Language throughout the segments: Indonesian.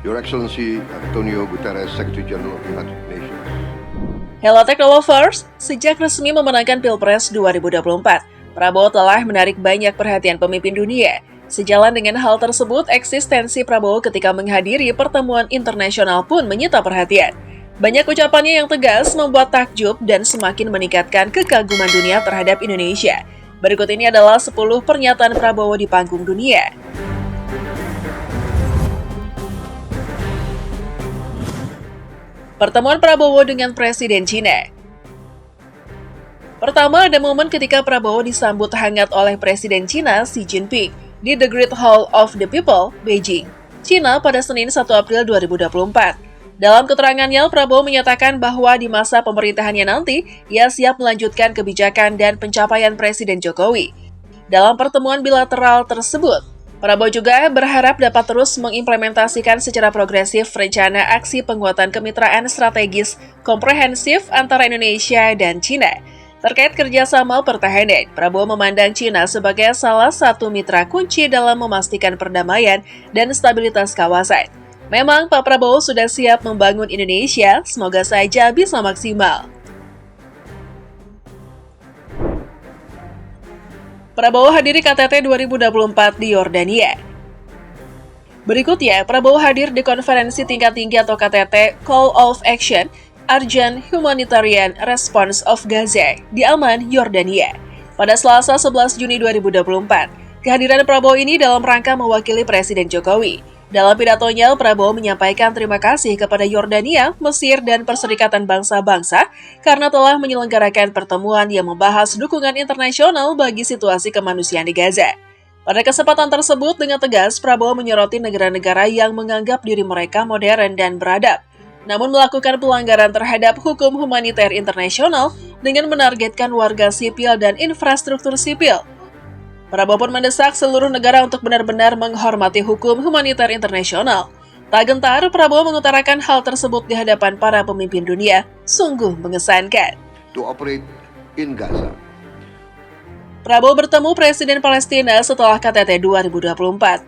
Your Excellency Antonio Guterres, Secretary General of the United Nations. Hello Technolovers, sejak resmi memenangkan Pilpres 2024, Prabowo telah menarik banyak perhatian pemimpin dunia. Sejalan dengan hal tersebut, eksistensi Prabowo ketika menghadiri pertemuan internasional pun menyita perhatian. Banyak ucapannya yang tegas membuat takjub dan semakin meningkatkan kekaguman dunia terhadap Indonesia. Berikut ini adalah 10 pernyataan Prabowo di panggung dunia. Pertemuan Prabowo dengan Presiden Cina. Pertama, ada momen ketika Prabowo disambut hangat oleh Presiden Cina Xi Jinping di The Great Hall of the People, Beijing, Cina pada Senin 1 April 2024. Dalam keterangannya, Prabowo menyatakan bahwa di masa pemerintahannya nanti, ia siap melanjutkan kebijakan dan pencapaian Presiden Jokowi. Dalam pertemuan bilateral tersebut, Prabowo juga berharap dapat terus mengimplementasikan secara progresif rencana aksi penguatan kemitraan strategis komprehensif antara Indonesia dan Cina. Terkait kerjasama pertahanan, Prabowo memandang Cina sebagai salah satu mitra kunci dalam memastikan perdamaian dan stabilitas kawasan. Memang Pak Prabowo sudah siap membangun Indonesia, semoga saja bisa maksimal. Prabowo hadiri KTT 2024 di Yordania. Berikutnya, Prabowo hadir di konferensi tingkat tinggi atau KTT Call of Action Urgent Humanitarian Response of Gaza di Amman, Yordania pada Selasa 11 Juni 2024. Kehadiran Prabowo ini dalam rangka mewakili Presiden Jokowi. Dalam pidatonya, Prabowo menyampaikan terima kasih kepada Yordania, Mesir, dan Perserikatan Bangsa-Bangsa karena telah menyelenggarakan pertemuan yang membahas dukungan internasional bagi situasi kemanusiaan di Gaza. Pada kesempatan tersebut, dengan tegas, Prabowo menyoroti negara-negara yang menganggap diri mereka modern dan beradab, namun melakukan pelanggaran terhadap hukum humaniter internasional dengan menargetkan warga sipil dan infrastruktur sipil. Prabowo pun mendesak seluruh negara untuk benar-benar menghormati hukum humaniter internasional. Tak gentar, Prabowo mengutarakan hal tersebut di hadapan para pemimpin dunia. Sungguh mengesankan. To operate in Gaza. Prabowo bertemu Presiden Palestina setelah KTT 2024.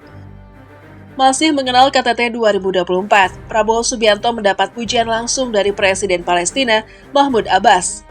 Masih mengenal KTT 2024, Prabowo Subianto mendapat pujian langsung dari Presiden Palestina, Mahmud Abbas.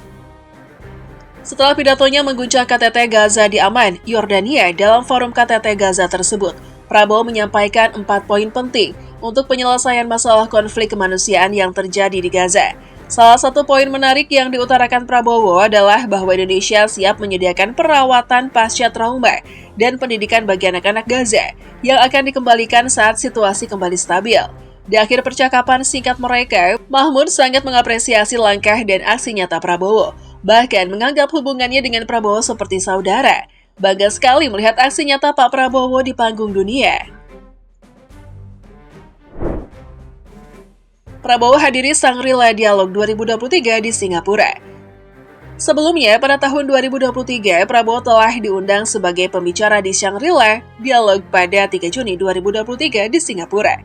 Setelah pidatonya mengguncang KTT Gaza di Amman, Yordania, dalam forum KTT Gaza tersebut, Prabowo menyampaikan 4 poin penting untuk penyelesaian masalah konflik kemanusiaan yang terjadi di Gaza. Salah satu poin menarik yang diutarakan Prabowo adalah bahwa Indonesia siap menyediakan perawatan pasca trauma dan pendidikan bagi anak-anak Gaza yang akan dikembalikan saat situasi kembali stabil. Di akhir percakapan singkat mereka, Mahmud sangat mengapresiasi langkah dan aksi nyata Prabowo, bahkan menganggap hubungannya dengan Prabowo seperti saudara. Bangga sekali melihat aksi nyata Pak Prabowo di panggung dunia. Prabowo hadiri Shangri-La Dialog 2023 di Singapura. Sebelumnya, pada tahun 2023, Prabowo telah diundang sebagai pembicara di Shangri-La Dialog pada 3 Juni 2023 di Singapura.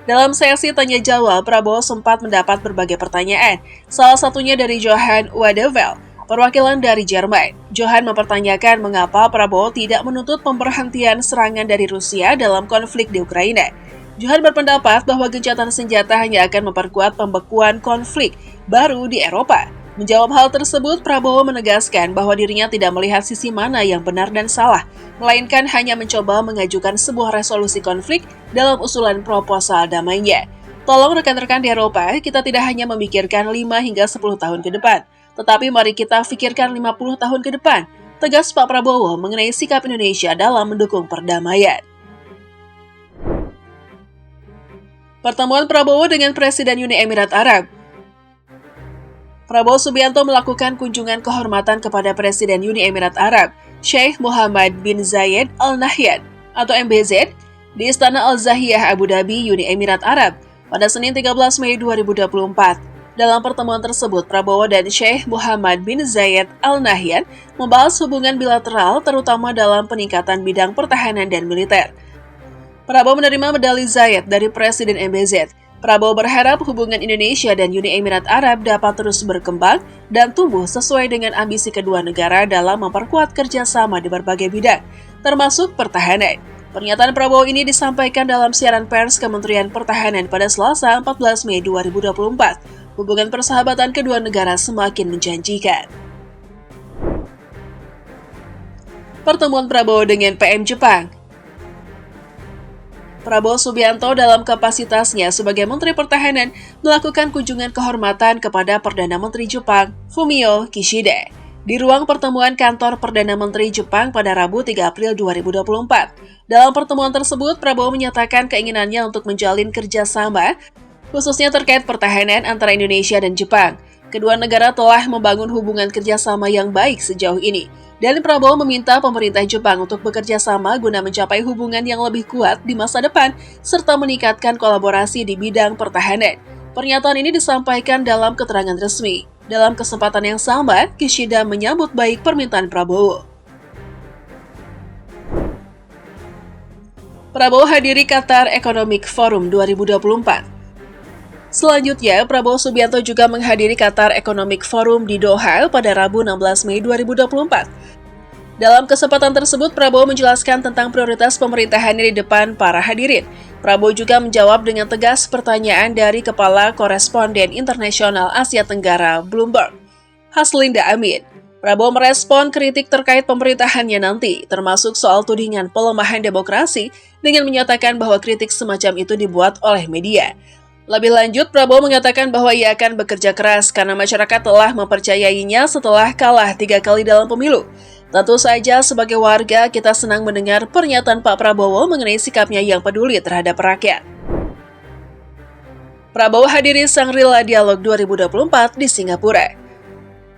Dalam sesi tanya-jawab, Prabowo sempat mendapat berbagai pertanyaan, salah satunya dari Johan Wadevel, perwakilan dari Jerman. Johan mempertanyakan mengapa Prabowo tidak menuntut pemberhentian serangan dari Rusia dalam konflik di Ukraina. Johan berpendapat bahwa gencatan senjata hanya akan memperkuat pembekuan konflik baru di Eropa. Menjawab hal tersebut, Prabowo menegaskan bahwa dirinya tidak melihat sisi mana yang benar dan salah, melainkan hanya mencoba mengajukan sebuah resolusi konflik dalam usulan proposal damainya. Tolong rekan-rekan di Eropa, kita tidak hanya memikirkan 5 hingga 10 tahun ke depan, tetapi mari kita pikirkan 50 tahun ke depan, tegas Pak Prabowo mengenai sikap Indonesia dalam mendukung perdamaian. Pertemuan Prabowo dengan Presiden Uni Emirat Arab. Prabowo Subianto melakukan kunjungan kehormatan kepada Presiden Uni Emirat Arab, Sheikh Mohammed bin Zayed Al Nahyan atau MBZ, di Istana Al-Zahiyah Abu Dhabi, Uni Emirat Arab, pada Senin 13 Mei 2024. Dalam pertemuan tersebut, Prabowo dan Sheikh Mohammed bin Zayed Al Nahyan membahas hubungan bilateral terutama dalam peningkatan bidang pertahanan dan militer. Prabowo menerima medali Zayed dari Presiden MBZ. Prabowo berharap hubungan Indonesia dan Uni Emirat Arab dapat terus berkembang dan tumbuh sesuai dengan ambisi kedua negara dalam memperkuat kerjasama di berbagai bidang, termasuk pertahanan. Pernyataan Prabowo ini disampaikan dalam siaran pers Kementerian Pertahanan pada Selasa 14 Mei 2024. Hubungan persahabatan kedua negara semakin menjanjikan. Pertemuan Prabowo dengan PM Jepang. Prabowo Subianto dalam kapasitasnya sebagai Menteri Pertahanan melakukan kunjungan kehormatan kepada Perdana Menteri Jepang, Fumio Kishida, di ruang pertemuan kantor Perdana Menteri Jepang pada Rabu 3 April 2024. Dalam pertemuan tersebut, Prabowo menyatakan keinginannya untuk menjalin kerjasama, khususnya terkait pertahanan antara Indonesia dan Jepang. Kedua negara telah membangun hubungan kerjasama yang baik sejauh ini. Dan Prabowo meminta pemerintah Jepang untuk bekerja sama guna mencapai hubungan yang lebih kuat di masa depan, serta meningkatkan kolaborasi di bidang pertahanan. Pernyataan ini disampaikan dalam keterangan resmi. Dalam kesempatan yang sama, Kishida menyambut baik permintaan Prabowo. Prabowo hadiri Qatar Economic Forum 2024. Selanjutnya, Prabowo Subianto juga menghadiri Qatar Economic Forum di Doha pada Rabu 16 Mei 2024. Dalam kesempatan tersebut, Prabowo menjelaskan tentang prioritas pemerintahannya di depan para hadirin. Prabowo juga menjawab dengan tegas pertanyaan dari Kepala Koresponden Internasional Asia Tenggara Bloomberg, Haslinda Amin. Prabowo merespon kritik terkait pemerintahannya nanti, termasuk soal tudingan pelemahan demokrasi, dengan menyatakan bahwa kritik semacam itu dibuat oleh media. Lebih lanjut, Prabowo mengatakan bahwa ia akan bekerja keras karena masyarakat telah mempercayainya setelah kalah 3 kali dalam pemilu. Tentu saja sebagai warga kita senang mendengar pernyataan Pak Prabowo mengenai sikapnya yang peduli terhadap rakyat. Prabowo hadiri Shangri-La Dialog 2024 di Singapura.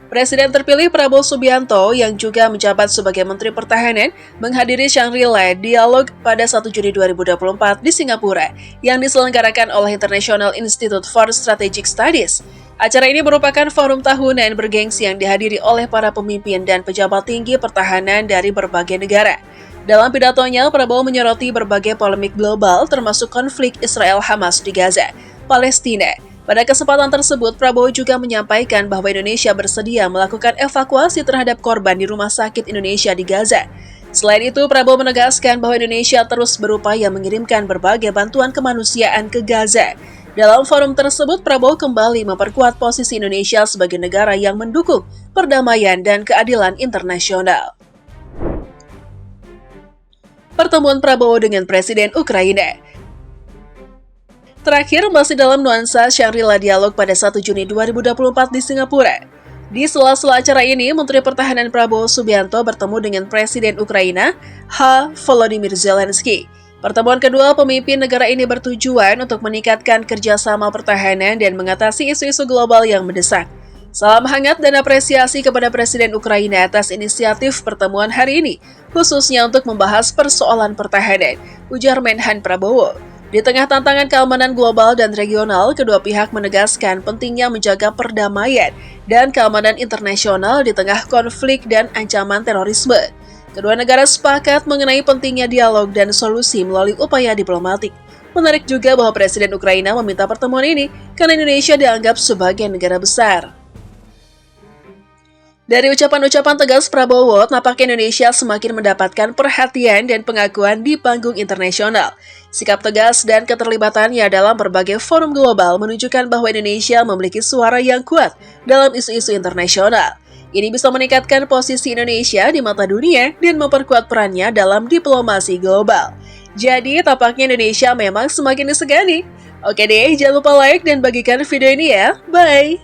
Presiden terpilih Prabowo Subianto yang juga menjabat sebagai Menteri Pertahanan menghadiri Shangri-La Dialog pada 1 Juni 2024 di Singapura yang diselenggarakan oleh International Institute for Strategic Studies. Acara ini merupakan forum tahunan bergengsi yang dihadiri oleh para pemimpin dan pejabat tinggi pertahanan dari berbagai negara. Dalam pidatonya, Prabowo menyoroti berbagai polemik global termasuk konflik Israel-Hamas di Gaza, Palestina. Pada kesempatan tersebut, Prabowo juga menyampaikan bahwa Indonesia bersedia melakukan evakuasi terhadap korban di Rumah Sakit Indonesia di Gaza. Selain itu, Prabowo menegaskan bahwa Indonesia terus berupaya mengirimkan berbagai bantuan kemanusiaan ke Gaza. Dalam forum tersebut, Prabowo kembali memperkuat posisi Indonesia sebagai negara yang mendukung perdamaian dan keadilan internasional. Pertemuan Prabowo dengan Presiden Ukraina. Terakhir, masih dalam nuansa Shangri-La Dialog pada 1 Juni 2024 di Singapura. Di sela-sela acara ini, Menteri Pertahanan Prabowo Subianto bertemu dengan Presiden Ukraina, Volodymyr Zelensky. Pertemuan kedua pemimpin negara ini bertujuan untuk meningkatkan kerjasama pertahanan dan mengatasi isu-isu global yang mendesak. Salam hangat dan apresiasi kepada Presiden Ukraina atas inisiatif pertemuan hari ini, khususnya untuk membahas persoalan pertahanan, ujar Menhan Prabowo. Di tengah tantangan keamanan global dan regional, kedua pihak menegaskan pentingnya menjaga perdamaian dan keamanan internasional di tengah konflik dan ancaman terorisme. Kedua negara sepakat mengenai pentingnya dialog dan solusi melalui upaya diplomatik. Menarik juga bahwa Presiden Ukraina meminta pertemuan ini karena Indonesia dianggap sebagai negara besar. Dari ucapan-ucapan tegas Prabowo, nampaknya Indonesia semakin mendapatkan perhatian dan pengakuan di panggung internasional. Sikap tegas dan keterlibatannya dalam berbagai forum global menunjukkan bahwa Indonesia memiliki suara yang kuat dalam isu-isu internasional. Ini bisa meningkatkan posisi Indonesia di mata dunia dan memperkuat perannya dalam diplomasi global. Jadi, tampaknya Indonesia memang semakin disegani. Oke deh, jangan lupa like dan bagikan video ini ya. Bye!